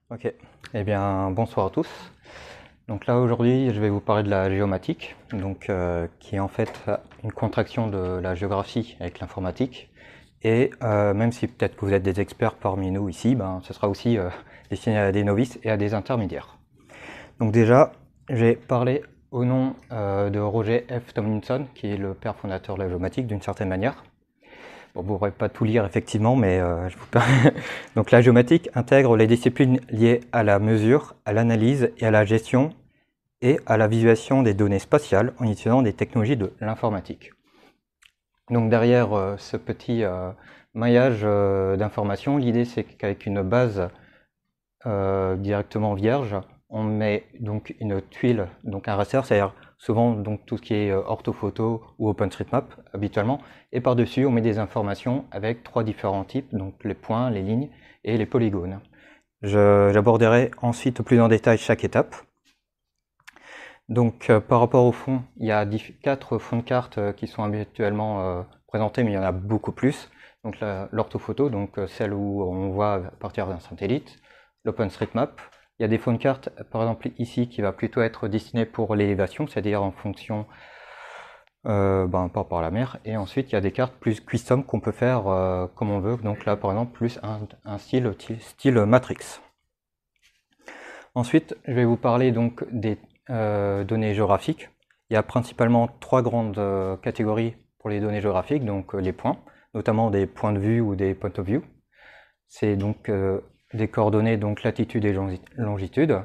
Ok, eh bien bonsoir à tous. Donc là aujourd'hui je vais vous parler de la géomatique, qui est en fait une contraction de la géographie avec l'informatique. Et même si peut-être que vous êtes des experts parmi nous ici, ce sera aussi destiné à des novices et à des intermédiaires. Donc déjà, j'ai parlé au nom de Roger F. Tomlinson, qui est le père fondateur de la géomatique d'une certaine manière. Bon, vous ne pourrez pas tout lire effectivement, mais je vous permets. Donc la géomatique intègre les disciplines liées à la mesure, à l'analyse et à la gestion et à la visualisation des données spatiales en utilisant des technologies de l'informatique. Donc derrière ce petit maillage d'informations, l'idée c'est qu'avec une base directement vierge, on met donc une tuile, donc un raster, c'est-à-dire souvent donc tout ce qui est orthophoto ou OpenStreetMap habituellement, et par-dessus on met des informations avec trois différents types, donc les points, les lignes et les polygones. J'aborderai ensuite plus en détail chaque étape. Donc par rapport au fond, il y a 4 fonds de cartes qui sont habituellement présentés, mais il y en a beaucoup plus. Donc l'orthophoto, donc celle où on voit à partir d'un satellite, l'OpenStreetMap. Il y a des fonds de cartes, par exemple ici, qui va plutôt être destiné pour l'élévation, c'est-à-dire en fonction par rapport à la mer. Et ensuite, il y a des cartes plus custom qu'on peut faire comme on veut. Donc là, par exemple, plus un style Matrix. Ensuite, je vais vous parler donc des données géographiques. Il y a principalement trois grandes catégories pour les données géographiques, donc les points, notamment des points de vue ou des point of view. C'est donc des coordonnées, donc latitude et longitude,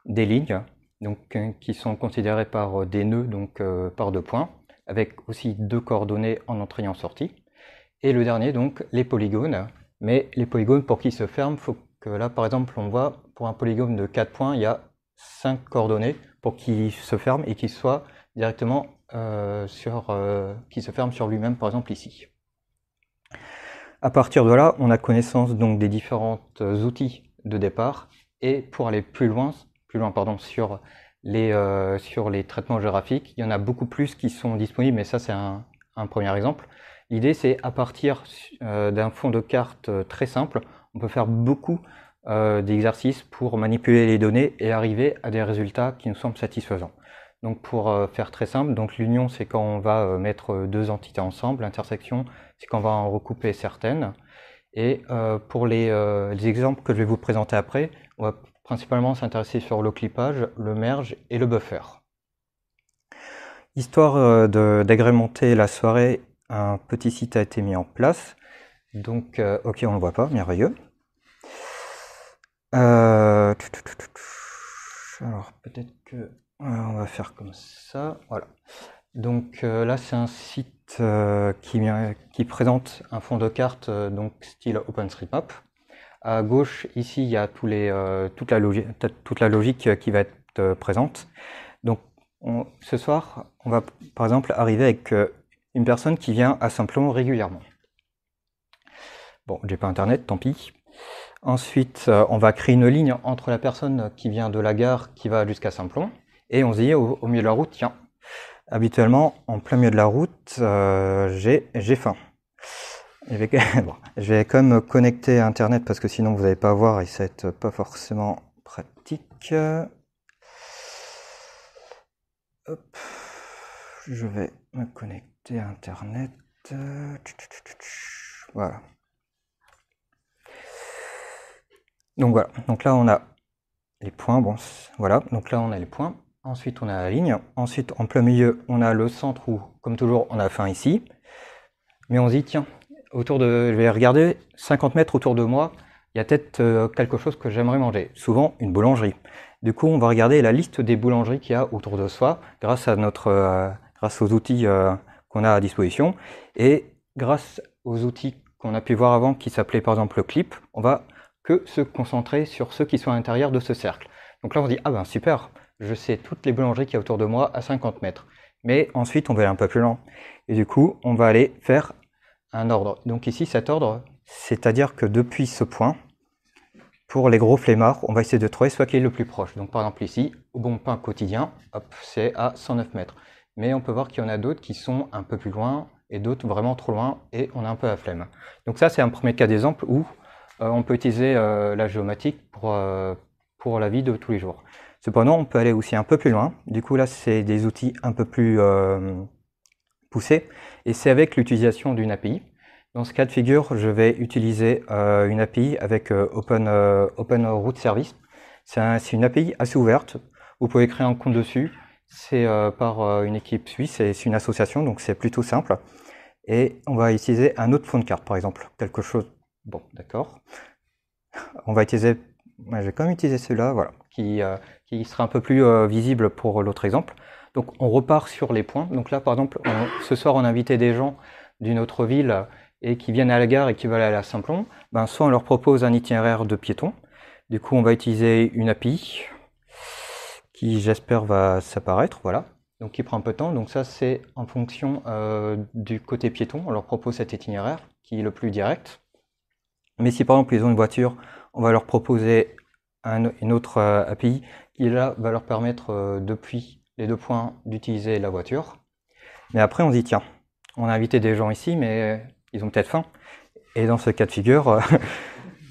des lignes, donc qui sont considérées par des nœuds, donc par deux points, avec aussi deux coordonnées en entrée et en sortie. Et le dernier, donc les polygones. Mais les polygones, pour qu'ils se ferment, il faut que là, par exemple, on voit pour un polygone de 4 points, il y a 5 coordonnées pour qu'il se ferme et qu'il soit directement qu'il se ferme sur lui-même, par exemple ici. À partir de là, on a connaissance donc des différents outils de départ, et pour aller plus loin sur les traitements géographiques, il y en a beaucoup plus qui sont disponibles, mais ça c'est un premier exemple. L'idée c'est à partir d'un fond de carte très simple, on peut faire beaucoup d'exercices pour manipuler les données et arriver à des résultats qui nous semblent satisfaisants. Donc pour faire très simple, donc l'union c'est quand on va mettre deux entités ensemble, l'intersection c'est quand on va en recouper certaines. Et pour les exemples que je vais vous présenter après, on va principalement s'intéresser sur le clippage, le merge et le buffer. Histoire d'agrémenter la soirée, un petit site a été mis en place. Donc, ok, on ne le voit pas, merveilleux. Alors, peut-être que on va faire comme ça. Voilà. Donc là, c'est un site qui présente un fond de carte donc style OpenStreetMap. À gauche, ici, il y a toute la logique qui va être présente. Donc, ce soir, on va par exemple arriver avec une personne qui vient à Saint-Plon régulièrement. Bon, j'ai pas internet, tant pis. Ensuite, on va créer une ligne entre la personne qui vient de la gare qui va jusqu'à Saint-Plon, et on se dit au milieu de la route, tiens, habituellement, en plein milieu de la route, j'ai faim. Bon, je vais quand même me connecter à internet parce que sinon vous n'allez pas voir et ça va être pas forcément pratique. Hop, je vais me connecter à internet. Voilà. Donc voilà, donc là on a les points, bon voilà, donc là on a les points, ensuite on a la ligne, ensuite en plein milieu on a le centre où, comme toujours, on a faim ici, mais on se dit tiens, je vais regarder 50 mètres autour de moi, il y a peut-être quelque chose que j'aimerais manger, souvent une boulangerie. Du coup on va regarder la liste des boulangeries qu'il y a autour de soi, grâce aux outils qu'on a à disposition, et grâce aux outils qu'on a pu voir avant qui s'appelaient par exemple le clip, on va que se concentrer sur ceux qui sont à l'intérieur de ce cercle. Donc là on se dit, ah ben super, je sais toutes les boulangeries qu'il y a autour de moi à 50 mètres. Mais ensuite on va aller un peu plus loin. Et du coup on va aller faire un ordre. Donc ici cet ordre, c'est-à-dire que depuis ce point, pour les gros flemmards, on va essayer de trouver soit qui est le plus proche. Donc par exemple ici, au Bon Pain Quotidien, hop, c'est à 109 mètres. Mais on peut voir qu'il y en a d'autres qui sont un peu plus loin, et d'autres vraiment trop loin et on a un peu la flemme. Donc ça, c'est un premier cas d'exemple où on peut utiliser la géomatique pour la vie de tous les jours. Cependant, on peut aller aussi un peu plus loin. Du coup, là, c'est des outils un peu plus poussés et c'est avec l'utilisation d'une API. Dans ce cas de figure, je vais utiliser une API avec OpenRouteService. C'est une API assez ouverte. Vous pouvez créer un compte dessus. C'est par une équipe suisse et c'est une association, donc c'est plutôt simple. Et on va utiliser un autre fond de carte, par exemple. Quelque chose... Bon, d'accord. On va utiliser... Je vais quand même utiliser celui-là, voilà, qui sera un peu plus visible pour l'autre exemple. Donc on repart sur les points. Donc là, par exemple, ce soir, on a invité des gens d'une autre ville et qui viennent à la gare et qui veulent aller à Saint-Plon. Ben, soit on leur propose un itinéraire de piétons. Du coup, on va utiliser une API qui, j'espère, va s'apparaître, voilà. Donc qui prend un peu de temps. Donc ça, c'est en fonction du côté piéton. On leur propose cet itinéraire qui est le plus direct. Mais si par exemple ils ont une voiture, on va leur proposer une autre API qui là va leur permettre depuis les 2 points d'utiliser la voiture. Mais après on se dit tiens, on a invité des gens ici mais ils ont peut-être faim. Et dans ce cas de figure,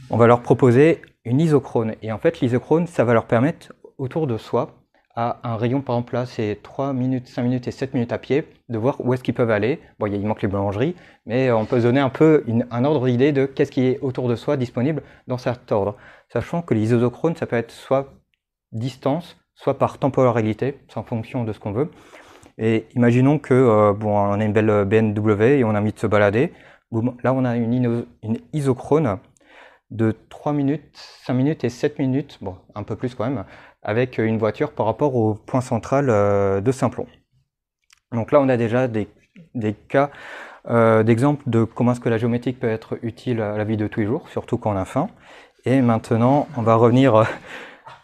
on va leur proposer une isochrone. Et en fait l'isochrone, ça va leur permettre autour de soi, à un rayon par exemple là c'est 3 minutes, 5 minutes et 7 minutes à pied, de voir où est-ce qu'ils peuvent aller. Bon, il manque les boulangeries, mais on peut se donner un peu un ordre d'idée de qu'est-ce qui est autour de soi disponible dans cet ordre. Sachant que les isochrones, ça peut être soit distance, soit par temporalité, c'est en fonction de ce qu'on veut. Et imaginons que bon, on a une belle BMW et on a envie de se balader. Boum, là on a une isochrone de 3 minutes, 5 minutes et 7 minutes, bon, un peu plus quand même, avec une voiture par rapport au point central de Saint-Plon. Donc là, on a déjà des cas d'exemples de comment est-ce que la géométrie peut être utile à la vie de tous les jours, surtout quand on a faim. Et maintenant, on va revenir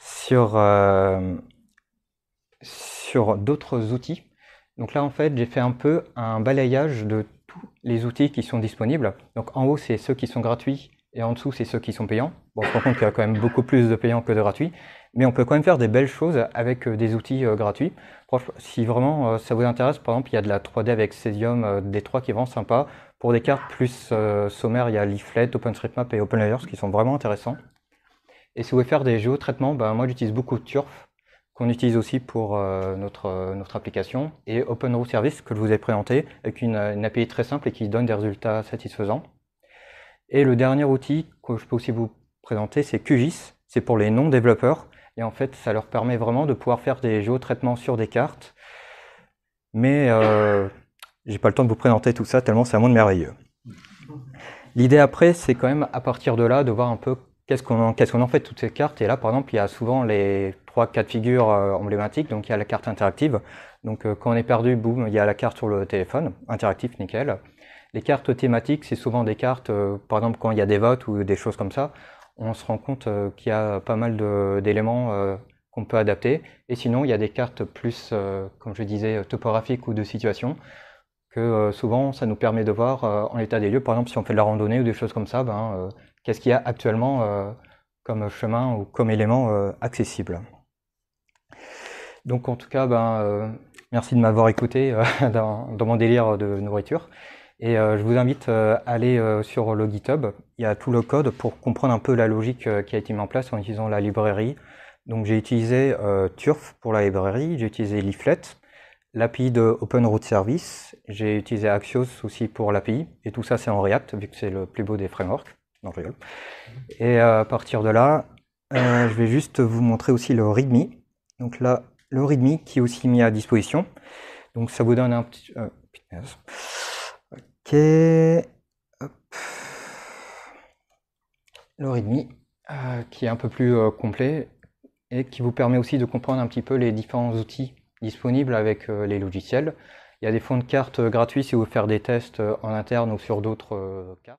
sur d'autres outils. Donc là, en fait, j'ai fait un peu un balayage de tous les outils qui sont disponibles. Donc en haut, c'est ceux qui sont gratuits. Et en dessous, c'est ceux qui sont payants. Bon, on se rend compte qu'il y a quand même beaucoup plus de payants que de gratuits. Mais on peut quand même faire des belles choses avec des outils gratuits. Si vraiment ça vous intéresse, par exemple, il y a de la 3D avec Cesium D3 qui est vraiment sympa. Pour des cartes plus sommaires, il y a Leaflet, OpenStreetMap et OpenLayers qui sont vraiment intéressants. Et si vous voulez faire des géotraitements, ben, moi j'utilise beaucoup Turf, qu'on utilise aussi pour notre application, et OpenRouteService que je vous ai présenté, avec une API très simple et qui donne des résultats satisfaisants. Et le dernier outil que je peux aussi vous présenter, c'est QGIS. C'est pour les non-développeurs. Et en fait, ça leur permet vraiment de pouvoir faire des géotraitements sur des cartes. Mais j'ai pas le temps de vous présenter tout ça, tellement c'est un monde merveilleux. L'idée après, c'est quand même à partir de là, de voir un peu qu'est-ce qu'on en fait de toutes ces cartes. Et là, par exemple, il y a souvent les 3 cas de figure emblématiques. Donc il y a la carte interactive. Donc quand on est perdu, boum, il y a la carte sur le téléphone. Interactif, nickel. Les cartes thématiques, c'est souvent des cartes, par exemple quand il y a des votes ou des choses comme ça, on se rend compte qu'il y a pas mal d'éléments qu'on peut adapter. Et sinon, il y a des cartes plus, comme je disais, topographiques ou de situation, que souvent ça nous permet de voir en état des lieux. Par exemple, si on fait de la randonnée ou des choses comme ça, ben, qu'est-ce qu'il y a actuellement comme chemin ou comme élément accessible. Donc en tout cas, ben, merci de m'avoir écouté dans mon délire de nourriture. Et je vous invite à aller sur le GitHub. Il y a tout le code pour comprendre un peu la logique qui a été mise en place en utilisant la librairie. Donc j'ai utilisé Turf pour la librairie, j'ai utilisé Leaflet, l'API de OpenRouteService, j'ai utilisé Axios aussi pour l'API, et tout ça c'est en React, vu que c'est le plus beau des frameworks. Non, je rigole. Et à partir de là, je vais juste vous montrer aussi le README. Donc là, le README qui est aussi mis à disposition. Donc ça vous donne un petit... Ok, hop. Le README qui est un peu plus complet et qui vous permet aussi de comprendre un petit peu les différents outils disponibles avec les logiciels. Il y a des fonds de cartes gratuits si vous voulez faire des tests en interne ou sur d'autres cartes.